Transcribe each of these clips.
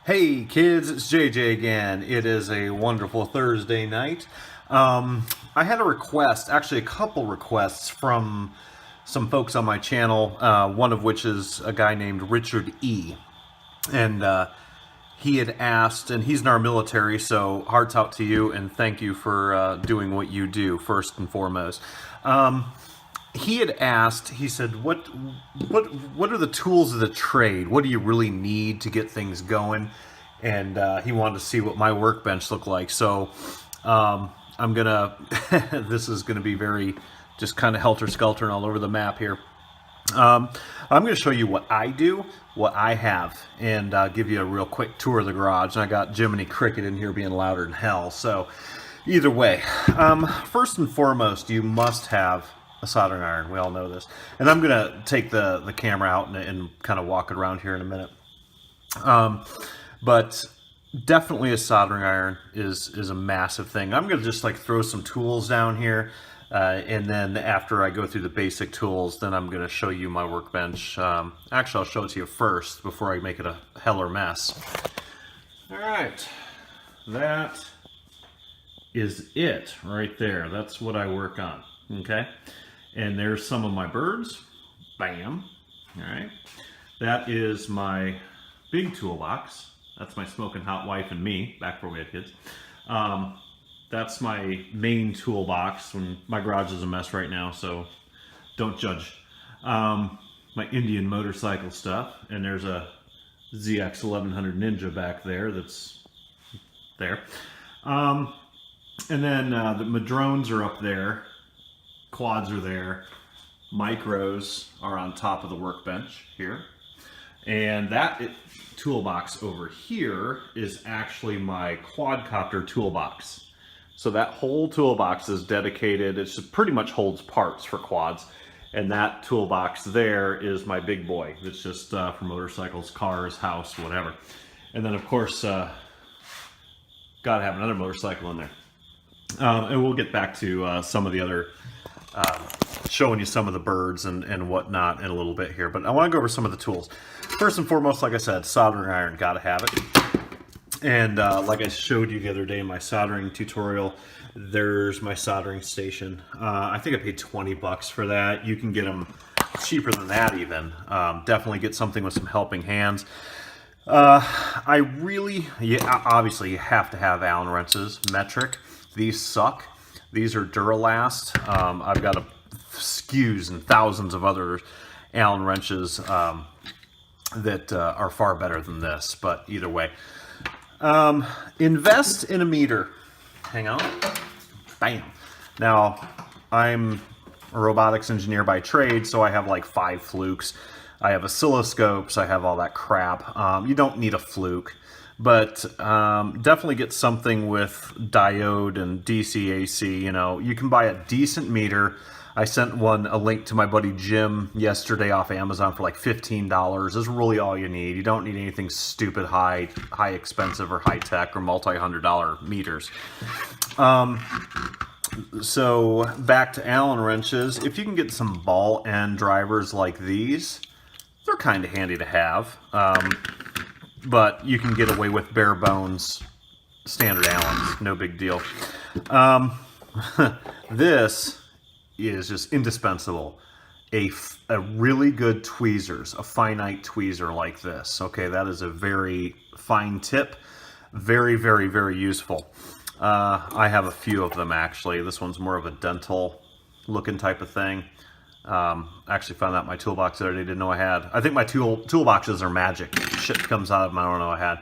Hey kids, it's JJ again. It is a wonderful Thursday night. I had a request, actually a couple requests from some folks on my channel, one of which is a guy named Richard E. And he had asked, and he's in our military, so hearts out to you and thank you for doing what you do first and foremost. He had asked, he said, what are the tools of the trade? What do you really need to get things going? And he wanted to see what my workbench looked like. So I'm gonna, this is gonna be very just kind of helter-skelter and all over the map here. I'm going to show you what I do, what I have, and give you a real quick tour of the garage. And I got Jiminy Cricket in here being louder than hell. So either way, first and foremost, you must have a soldering iron. We all know this. And I'm going to take the camera out and kind of walk it around here in a minute. But definitely a soldering iron is a massive thing. I'm going to just like throw some tools down here. And then after I go through the basic tools, then I'm going to show you my workbench. Actually, I'll show it to you first before I make it a heller mess. All right, that is it right there. That's what I work on, okay? And there's some of my birds. Bam. All right. That is my big toolbox. That's my smoking hot wife and me, back before we had kids. That's my main toolbox. When my garage is a mess right now, so don't judge. My Indian motorcycle stuff, and there's a ZX 1100 Ninja back there that's there. And then my drones are up there, quads are there, micros are on top of the workbench here. And that toolbox over here is actually my Quadcopter toolbox. So that whole toolbox is dedicated, it pretty much holds parts for quads. And that toolbox there is my big boy. It's just for motorcycles, cars, house, whatever. And then of course, gotta have another motorcycle in there. And we'll get back to some of the other, showing you some of the birds and whatnot in a little bit here. But I wanna go over some of the tools. First and foremost, like I said, soldering iron, gotta have it. And like I showed you the other day in my soldering tutorial, there's my soldering station. I think I paid 20 bucks for that. You can get them cheaper than that even. Definitely get something with some helping hands. Obviously you have to have Allen wrenches, metric. These suck. These are Duralast. I've got SKUs and thousands of other Allen wrenches that are far better than this, but either way. Invest in a meter. Hang on. Bam. Now, I'm a robotics engineer by trade, so I have like 5 flukes. I have oscilloscopes. I have all that crap. You don't need a fluke, but definitely get something with diode and DC AC. You know, you can buy a decent meter. I sent a link to my buddy Jim yesterday off Amazon for like $15. Is really all you need. You don't need anything stupid high expensive or high tech or multi-$100 meters. So back to Allen wrenches. If you can get some ball end drivers like these, they're kind of handy to have. But you can get away with bare bones standard Allens, no big deal. This is just indispensable. A really good tweezers, a finite tweezer like this. Okay, that is a very fine tip. Very, very, very useful. I have a few of them actually. This one's more of a dental looking type of thing. Actually found that in my toolbox that I didn't know I had. I think my toolboxes are magic. Shit comes out of them I don't know I had.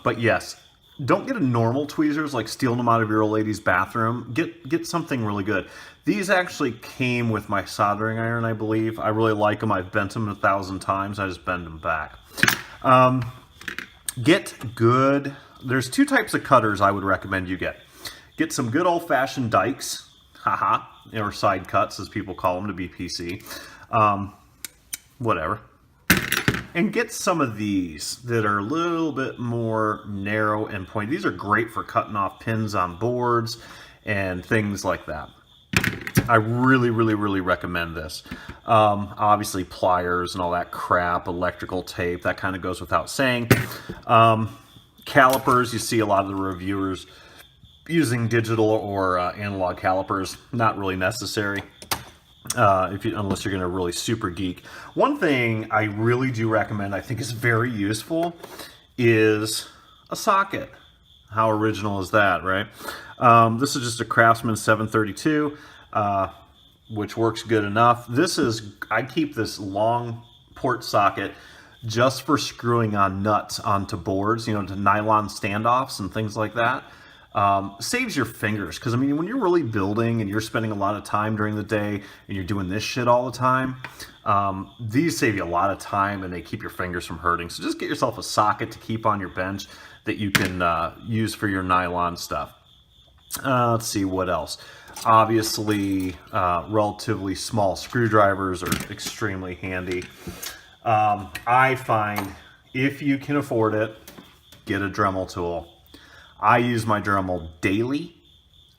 But yes, don't get a normal tweezers like stealing them out of your old lady's bathroom. Get something really good. These actually came with my soldering iron, I believe. I really like them. I've bent them 1,000 times. I just bend them back. Get good. There's 2 types of cutters I would recommend you get. Get some good old-fashioned dikes, haha, or side cuts as people call them to be PC. Whatever. And get some of these that are a little bit more narrow and pointy. These are great for cutting off pins on boards and things like that. I really, really, really recommend this. Obviously pliers and all that crap, electrical tape, that kind of goes without saying. Calipers, you see a lot of the reviewers using digital or analog calipers, not really necessary. Unless you're going to really super geek. One thing I really do recommend, I think is very useful, is a socket. How original is that, right? This is just a Craftsman 732, which works good enough. I keep this long port socket just for screwing on nuts onto boards, to nylon standoffs and things like that. Saves your fingers, because I mean, when you're really building and you're spending a lot of time during the day and you're doing this shit all the time, these save you a lot of time and they keep your fingers from hurting. So just get yourself a socket to keep on your bench that you can use for your nylon stuff. Let's see what else. Obviously, relatively small screwdrivers are extremely handy. I find if you can afford it, get a Dremel tool. I use my Dremel daily.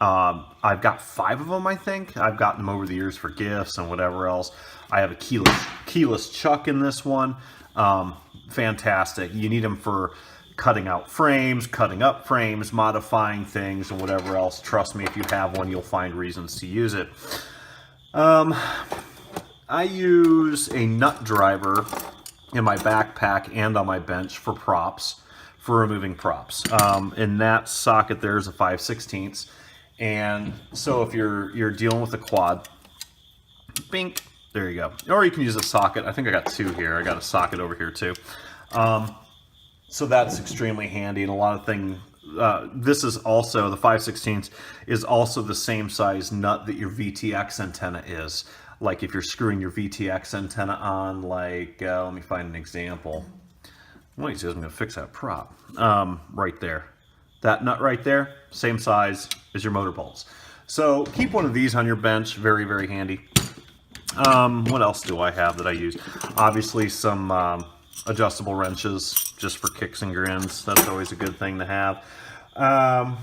I've got 5 of them, I think. I've gotten them over the years for gifts and whatever else. I have a keyless chuck in this one. Fantastic. You need them for cutting out frames, cutting up frames, modifying things, and whatever else. Trust me, if you have one, you'll find reasons to use it. I use a nut driver in my backpack and on my bench for props. For removing props. And that socket there is a 5/16, and so if you're dealing with a quad, bink, there you go. Or you can use a socket. I think I got 2 here. I got a socket over here too. So that's extremely handy, and a lot of things. This is also, the 5/16 is also the same size nut that your VTX antenna is. Like if you're screwing your VTX antenna on, like let me find an example. Well, he says I'm going to fix that prop. Right there. That nut right there, same size as your motor bolts. So keep one of these on your bench. Very, very handy. What else do I have that I use? Obviously some adjustable wrenches just for kicks and grins. That's always a good thing to have. And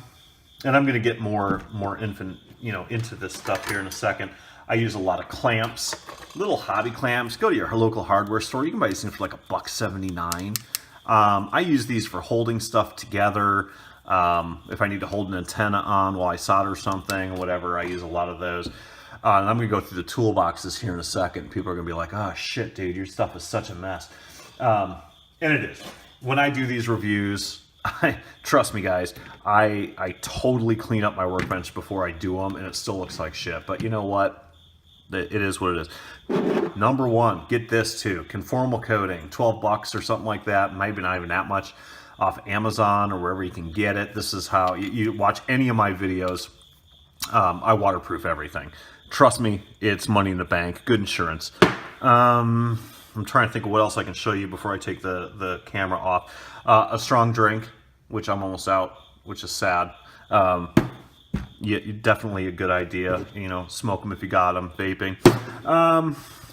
I'm going to get more into this stuff here in a second. I use a lot of clamps, little hobby clamps. Go to your local hardware store. You can buy these things for like $1.79. I use these for holding stuff together. If I need to hold an antenna on while I solder something or whatever, I use a lot of those. And I'm going to go through the toolboxes here in a second. People are going to be like, oh shit, dude, your stuff is such a mess. And it is. When I do these reviews, trust me guys, I totally clean up my workbench before I do them, and it still looks like shit. But you know what? It is what it is. Number 1, get this too. Conformal coating, $12 or something like that. Maybe not even that much, off Amazon or wherever you can get it. This is how you watch any of my videos. I waterproof everything. Trust me, it's money in the bank. Good insurance. I'm trying to think of what else I can show you before I take the camera off. A strong drink, which I'm almost out, which is sad. Yeah, definitely a good idea. Smoke them if you got them. Vaping.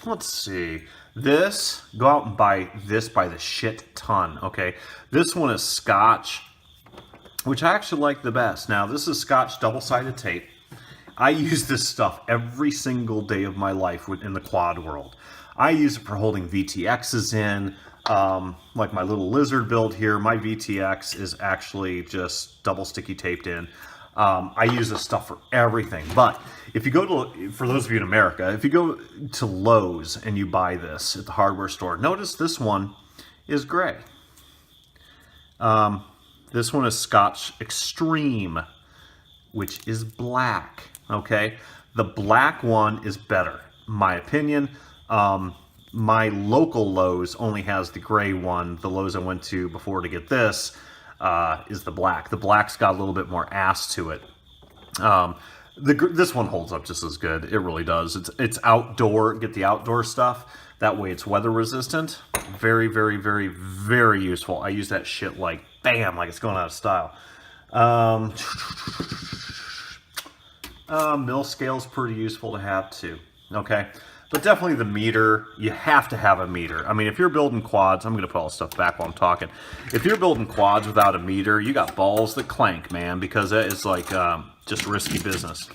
Let's see. This, go out and buy this by the shit ton. Okay, this one is Scotch, which I actually like the best. Now, this is Scotch double-sided tape. I use this stuff every single day of my life in the quad world. I use it for holding VTXs in. Like my little lizard build here, my VTX is actually just double sticky taped in. I use this stuff for everything. But if you go to, for those of you in America, if you go to Lowe's and you buy this at the hardware store, notice this one is gray. This one is Scotch Extreme, which is black. Okay, the black one is better, in my opinion. My local Lowe's only has the gray one. The Lowe's I went to before to get this is the black. The black's got a little bit more ass to it. This one holds up just as good. It really does. It's outdoor. Get the outdoor stuff. That way it's weather resistant. Very, very, very, very useful. I use that shit like bam, like it's going out of style. Mill scale's pretty useful to have too. Okay. But definitely the meter, you have to have a meter. I mean, if you're building quads, I'm going to put all this stuff back while I'm talking. If you're building quads without a meter, you got balls that clank, man, because that is like just risky business.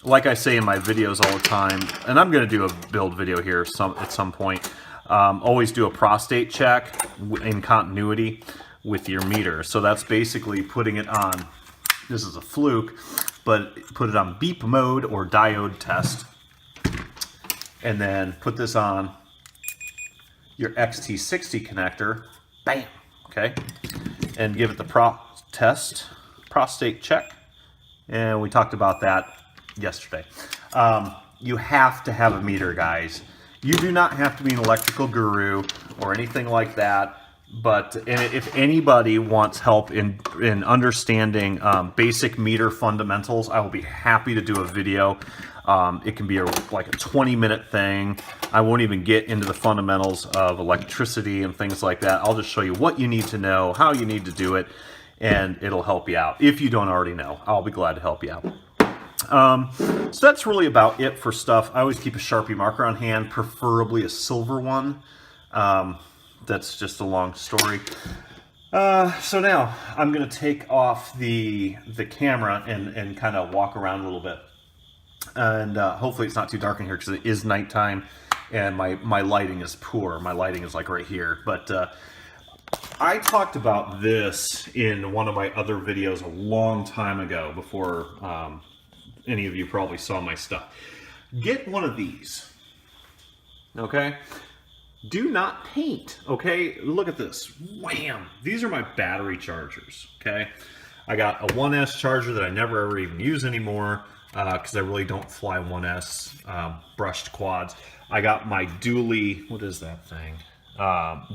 like I say in my videos all the time, and I'm going to do a build video here at some point, always do a prostate check in continuity with your meter. So that's basically putting it on, this is a fluke, but put it on beep mode or diode test, and then put this on your XT60 connector, bam, okay, and give it the prostate check, and we talked about that yesterday. You have to have a meter, guys. You do not have to be an electrical guru or anything like that, but if anybody wants help in understanding basic meter fundamentals, I will be happy to do a video. It can be like a 20-minute thing. I won't even get into the fundamentals of electricity and things like that. I'll just show you what you need to know, how you need to do it, and it'll help you out. If you don't already know, I'll be glad to help you out. So that's really about it for stuff. I always keep a Sharpie marker on hand, preferably a silver one. That's just a long story. So now I'm going to take off the camera and kind of walk around a little bit. And hopefully it's not too dark in here because it is nighttime and my lighting is poor. My lighting is like right here. But I talked about this in one of my other videos a long time ago before any of you probably saw my stuff. Get one of these, okay? Do not paint, okay? Look at this, wham! These are my battery chargers, okay? I got a 1S charger that I never ever even use anymore because I really don't fly 1S brushed quads. I got my dually, what is that thing?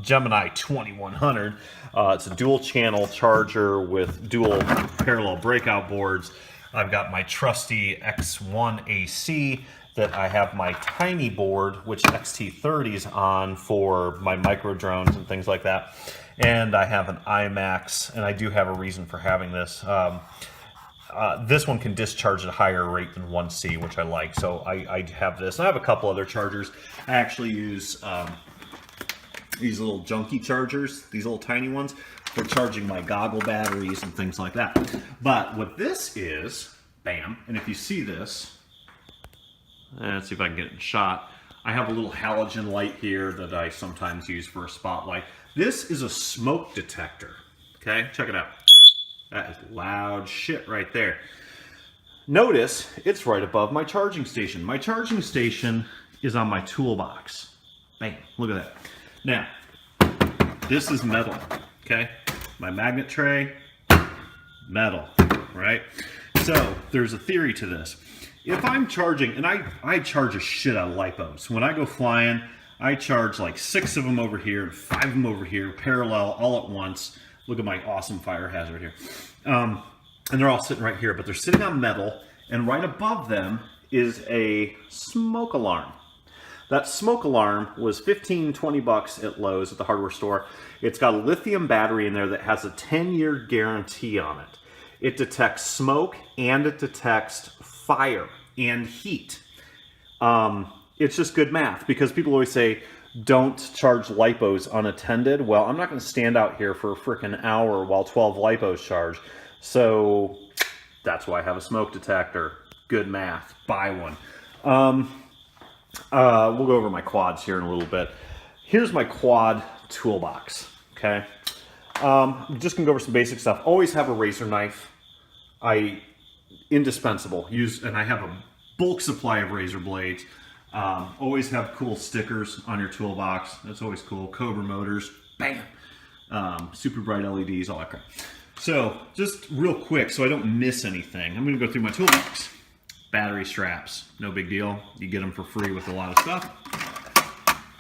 Gemini 2100. It's a dual channel charger with dual parallel breakout boards. I've got my trusty X1 AC that I have my tiny board, which XT30's on for my micro drones and things like that. And I have an IMAX, and I do have a reason for having this. This one can discharge at a higher rate than 1C, which I like. So I have this. And I have a couple other chargers. I actually use these little junky chargers, these little tiny ones, for charging my goggle batteries and things like that. But what this is, bam, and if you see this, let's see if I can get it in shot. I have a little halogen light here that I sometimes use for a spotlight. This is a smoke detector, okay? Check it out. That is loud shit right there. Notice it's right above my charging station. My charging station is on my toolbox. Bam, look at that. Now, this is metal, okay? My magnet tray, metal, right? So there's a theory to this. If I'm charging, and I charge a shit out of lipos. When I go flying, I charge like 6 of them over here and 5 of them over here, parallel, all at once. Look at my awesome fire hazard here. And they're all sitting right here, but they're sitting on metal, and right above them is a smoke alarm. That smoke alarm was $15-20 at Lowe's at the hardware store. It's got a lithium battery in there that has a 10-year guarantee on it. It detects smoke and it detects fire and heat. It's just good math because people always say, don't charge lipos unattended. Well, I'm not going to stand out here for a freaking hour while 12 lipos charge. So that's why I have a smoke detector. Good math. Buy one. We'll go over my quads here in a little bit. Here's my quad toolbox, okay? I'm just gonna go over some basic stuff. Always have a razor knife. Indispensable. And I have a bulk supply of razor blades. Always have cool stickers on your toolbox. That's always cool. Cobra motors, bam. Super bright LEDs, all that crap. So just real quick, so I don't miss anything, I'm gonna go through my toolbox. Battery straps, no big deal. You get them for free with a lot of stuff.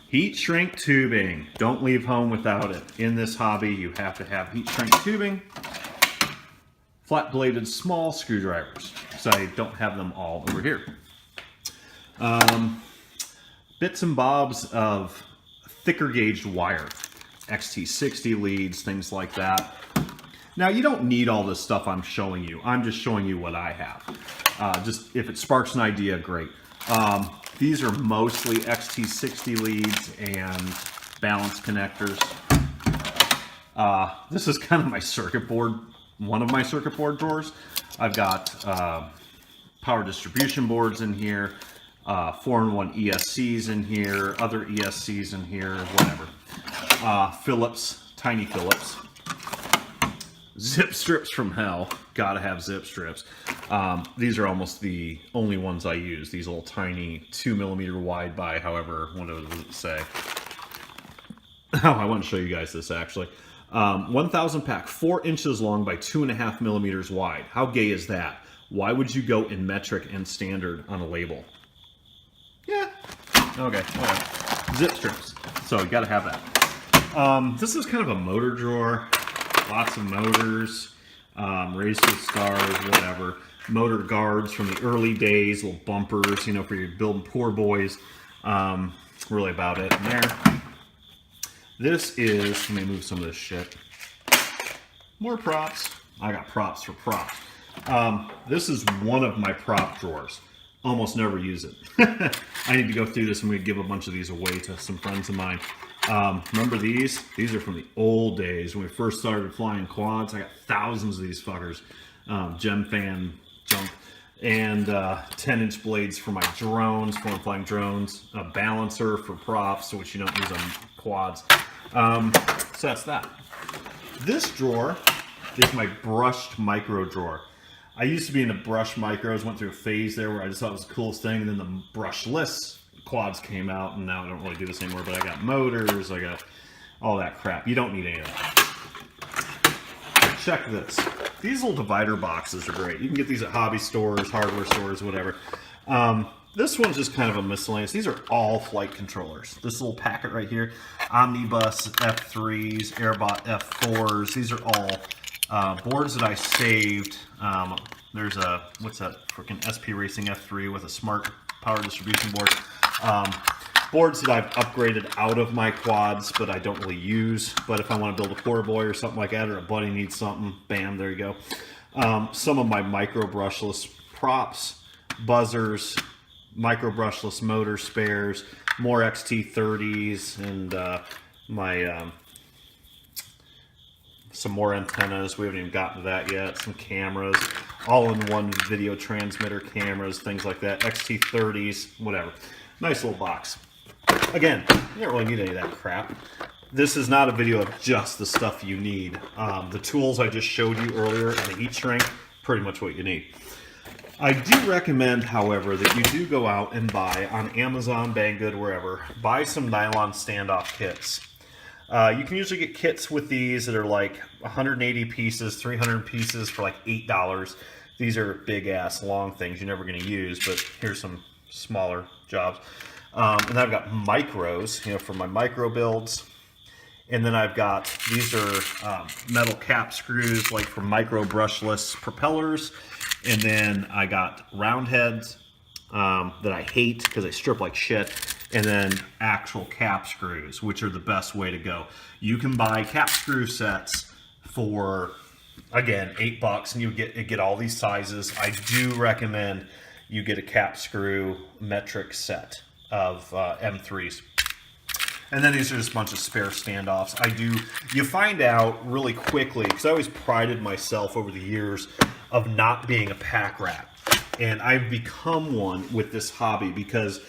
Heat shrink tubing. Don't leave home without it. In this hobby, you have to have heat shrink tubing. Flat bladed small screwdrivers. So I don't have them all over here. Bits and bobs of thicker gauged wire. XT60 leads, things like that. Now, you don't need all this stuff I'm showing you. I'm just showing you what I have. Just if it sparks an idea, great. These are mostly XT60 leads and balance connectors. This is kind of my circuit board, one of my circuit board drawers. I've got power distribution boards in here, 4-in-1 ESCs in here, other ESCs in here, whatever. Phillips, tiny Phillips. Zip strips from hell. Gotta have zip strips. These are almost the only ones I use. These little tiny 2mm wide by, however, what does it say? Oh, I want to show you guys this actually. 1,000 pack, 4 inches long by 2.5mm wide. How gay is that? Why would you go in metric and standard on a label? Yeah. Okay. Whatever. Zip strips. So you gotta have that. This is kind of a motor drawer. Lots of motors, raised to stars, whatever. Motor guards from the early days, little bumpers, you know, for your building poor boys. Really about it in there. This is, let me move some of this shit. More props. I got props for props. This is one of my prop drawers. Almost never use it. I need to go through this and we give a bunch of these away to some friends of mine. Remember these? These are from the old days when we first started flying quads. I got thousands of these fuckers. Gem fan junk. And 10-inch blades for my drones, for flying drones. A balancer for props, which you don't use on quads. So that's that. This drawer is my brushed micro drawer. I used to be into brush micros, went through a phase there where I just thought it was the coolest thing, and then the brushless quads came out, and now I don't really do this anymore, but I got motors, I got all that crap. You don't need any of that. Check this. These little divider boxes are great. You can get these at hobby stores, hardware stores, whatever. This one's just kind of a miscellaneous. These are all flight controllers. This little packet right here, Omnibus F3s, Airbot F4s, these are all boards that I saved. There's a, what's that, freaking SP Racing F3 with a smart power distribution board. Boards that I've upgraded out of my quads, but I don't really use. But if I want to build a poor boy or something like that, or a buddy needs something, bam, there you go. Some of my micro brushless props, buzzers, micro brushless motor spares, more XT30s, and my some more antennas. We haven't even gotten to that yet. Some cameras, all-in-one video transmitter cameras, things like that. XT30s, whatever. Nice little box. Again, you don't really need any of that crap. This is not a video of just the stuff you need. The tools I just showed you earlier and the heat shrink, pretty much what you need. I do recommend, however, that you do go out and buy on Amazon, Banggood, wherever, buy some nylon standoff kits. You can usually get kits with these that are like 180 pieces, 300 pieces for like $8. These are big ass long things you're never going to use, but here's some smaller jobs. And then I've got micros, you know, for my micro builds. And then I've got, these are metal cap screws, like for micro brushless propellers. And then I got round heads that I hate because they strip like shit. And then actual cap screws, which are the best way to go. You can buy cap screw sets for, again, $8, and you get all these sizes. I do recommend you get a cap screw metric set of M3s. And then these are just a bunch of spare standoffs. You find out really quickly, because I always prided myself over the years of not being a pack rat. And I've become one with this hobby because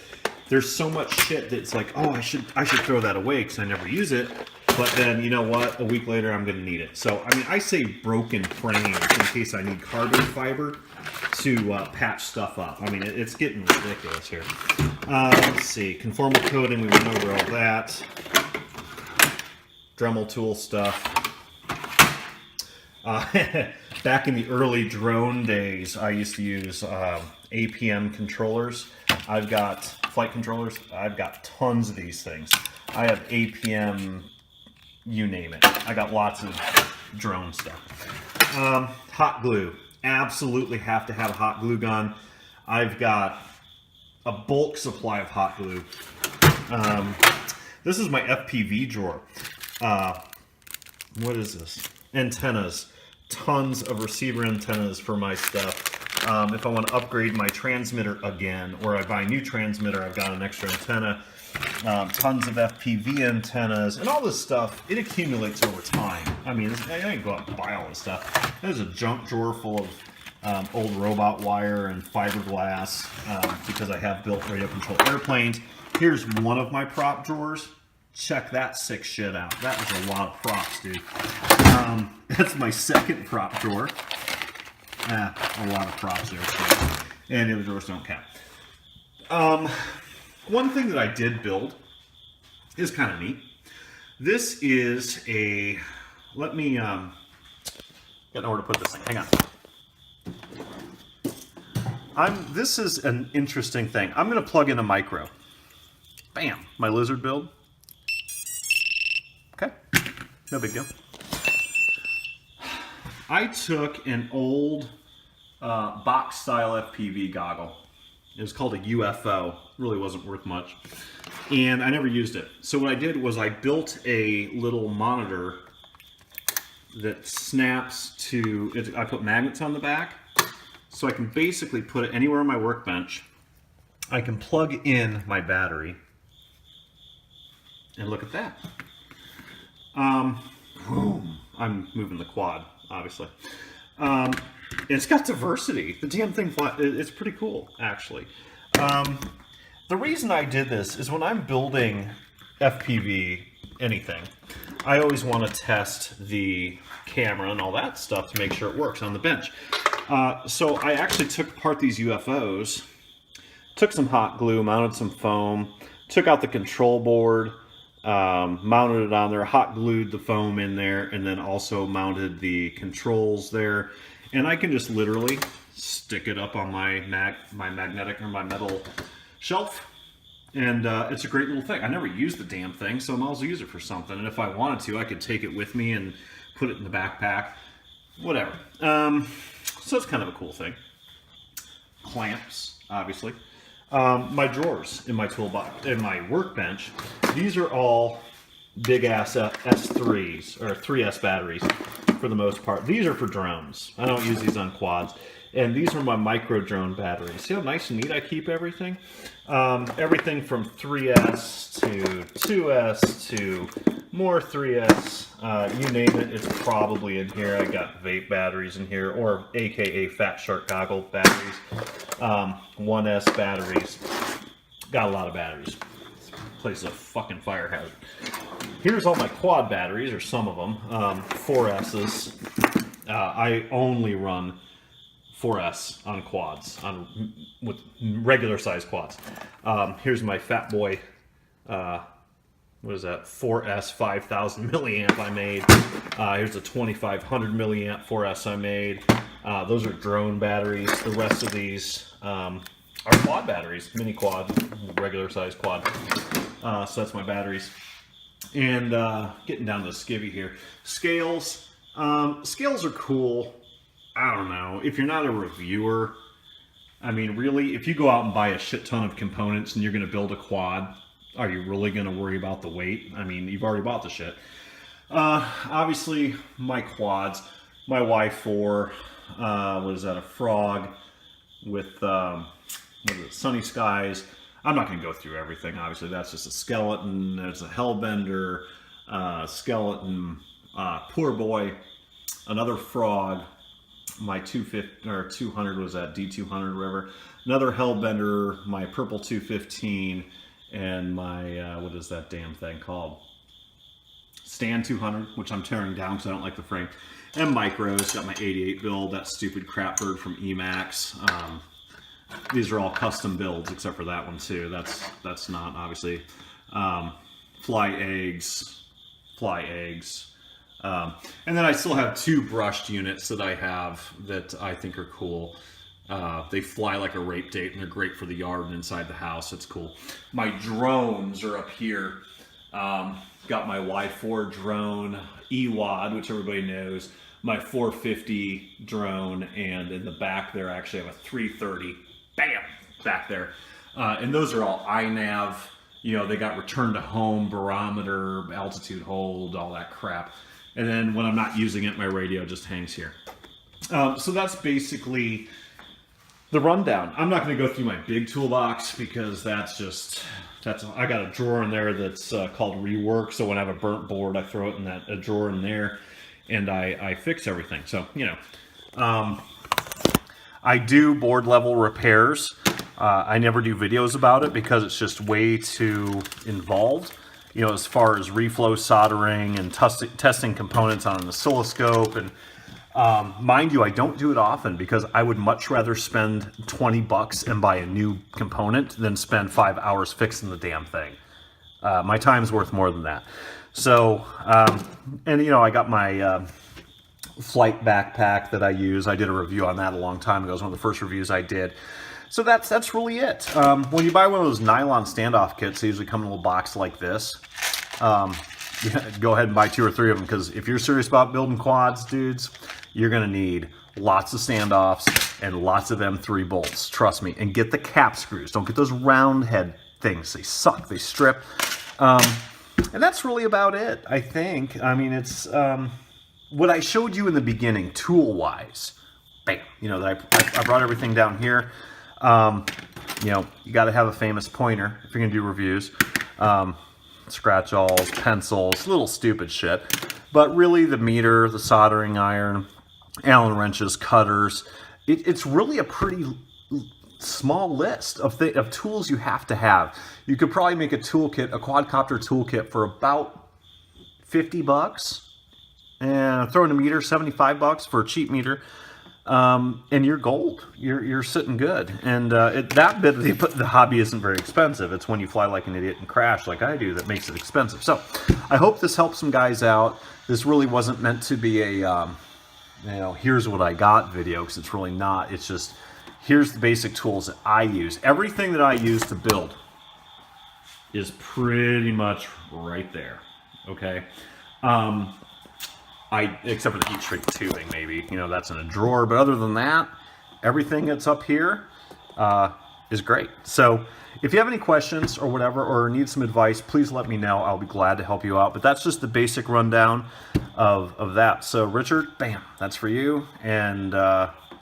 there's so much shit that's like, oh, I should throw that away because I never use it. But then, you know what? A week later, I'm going to need it. So, I mean, I say broken frames in case I need carbon fiber to patch stuff up. I mean, it's getting ridiculous here. Let's see. Conformal coating, we went over all that. Dremel tool stuff. Back in the early drone days, I used to use APM controllers. I've got flight controllers. I've got tons of these things. I have APM, you name it. I got lots of drone stuff. Hot glue. Absolutely have to have a hot glue gun. I've got a bulk supply of hot glue. This is my FPV drawer. What is this? Antennas. Tons of receiver antennas for my stuff. If I want to upgrade my transmitter again, or I buy a new transmitter, I've got an extra antenna. Tons of FPV antennas, and all this stuff, it accumulates over time. I mean, I didn't go out and buy all this stuff. There's a junk drawer full of old robot wire and fiberglass because I have built radio control airplanes. Here's one of my prop drawers. Check that sick shit out. That was a lot of props, dude. That's my second prop drawer. A lot of props there, too. And the other drawers don't count. One thing that I did build is kind of neat. This is a, let me, got nowhere to put this thing, hang on. This is an interesting thing. I'm going to plug in a micro. Bam, my lizard build. Okay, no big deal. I took an old box style FPV goggle. It was called a UFO, really wasn't worth much. And I never used it. So what I did was I built a little monitor that snaps to, I put magnets on the back, so I can basically put it anywhere on my workbench. I can plug in my battery, and look at that. Boom. I'm moving the quad, obviously. It's got diversity. The damn thing, it's pretty cool, actually. The reason I did this is when I'm building FPV anything, I always want to test the camera and all that stuff to make sure it works on the bench. So I actually took apart these UFOs, took some hot glue, mounted some foam, took out the control board, mounted it on there, hot glued the foam in there, and then also mounted the controls there. And I can just literally stick it up on my magnetic or my metal shelf, and it's a great little thing. I never used the damn thing, so I might as well use it for something. And if I wanted to, I could take it with me and put it in the backpack, whatever. So it's kind of a cool thing. Clamps, obviously. My drawers in my toolbox, in my workbench, these are all big ass S3s or 3S batteries for the most part. These are for drones. I don't use these on quads. And these are my micro drone batteries. See how nice and neat I keep everything? Everything from 3S to 2S to more 3S. You name it, it's probably in here. I got vape batteries in here, or AKA Fat Shark Goggle batteries. 1S batteries. Got a lot of batteries. This place is a fucking fire hazard. Here's all my quad batteries, or some of them. 4S's. I only run 4S on quads, with regular size quads. Here's my Fat Boy, what is that, 4S 5000 milliamp I made. Here's a 2500 milliamp 4S I made. Those are drone batteries. The rest of these are quad batteries, mini quad, regular size quad. So that's my batteries. And getting down to the skivvy here. Scales. Scales are cool. I don't know, if you're not a reviewer, I mean, really, if you go out and buy a shit ton of components and you're going to build a quad, are you really going to worry about the weight? I mean, you've already bought the shit. Obviously, my quads, my Y4, was that a Frog with, what is it, Sunny Skies. I'm not going to go through everything, obviously, that's just a skeleton, there's a Hellbender, skeleton, Poor Boy, another Frog, my 250 or 200 was that D200 river, another Hellbender, my purple 215, and my what is that damn thing called, Stand 200, which I'm tearing down because I don't like the frame, and micros. Got my 88 build, that stupid crap bird from Emax. These are all custom builds except for that one too. That's not, obviously. Fly eggs. And then I still have two brushed units that I have that I think are cool. They fly like a rape date, and they're great for the yard and inside the house. It's cool. My drones are up here. Got my Y4 drone, EWAD, which everybody knows, my 450 drone, and in the back there I actually have a 330, bam, back there. And those are all iNav. You know, they got return to home, barometer, altitude hold, all that crap. And then when I'm not using it, my radio just hangs here. So that's basically the rundown. I'm not going to go through my big toolbox because I got a drawer in there that's called rework. So when I have a burnt board, I throw it in a drawer in there, and I fix everything. So, you know, I do board level repairs. I never do videos about it because it's just way too involved, you know, as far as reflow soldering and testing components on an oscilloscope. And mind you, I don't do it often because I would much rather spend 20 bucks and buy a new component than spend 5 hours fixing the damn thing. My time's worth more than that. So, and you know, I got my flight backpack that I use. I did a review on that a long time ago. It was one of the first reviews I did. So that's really it. When you buy one of those nylon standoff kits, they usually come in a little box like this. Yeah, go ahead and buy 2 or 3 of them, because if you're serious about building quads, dudes, you're going to need lots of standoffs and lots of M3 bolts. Trust me. And get the cap screws. Don't get those round head things. They suck. They strip. And that's really about it, I think. I mean, it's what I showed you in the beginning, tool-wise. Bam. You know, I brought everything down here. You know, you got to have a famous pointer if you're going to do reviews. Scratch-alls, pencils, little stupid shit. But really, the meter, the soldering iron, Allen wrenches, cutters. It's really a pretty small list of tools you have to have. You could probably make a toolkit, a quadcopter toolkit, for about 50 bucks. And throw in a meter, 75 bucks for a cheap meter. And you're gold. You're sitting good. And that bit of the hobby isn't very expensive. It's when you fly like an idiot and crash like I do that makes it expensive. So I hope this helps some guys out. This really wasn't meant to be a, you know, here's what I got video, because it's really not. It's just, here's the basic tools that I use. Everything that I use to build is pretty much right there. Okay. Except for the heat shrink tubing, maybe, you know, that's in a drawer. But other than that, everything that's up here is great. So if you have any questions or whatever, or need some advice, please let me know. I'll be glad to help you out. But that's just the basic rundown of that. So Richard, bam, that's for you. And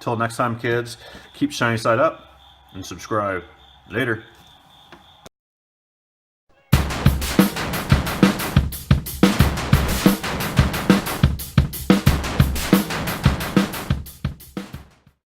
till next time, kids, keep shiny side up and subscribe. Later.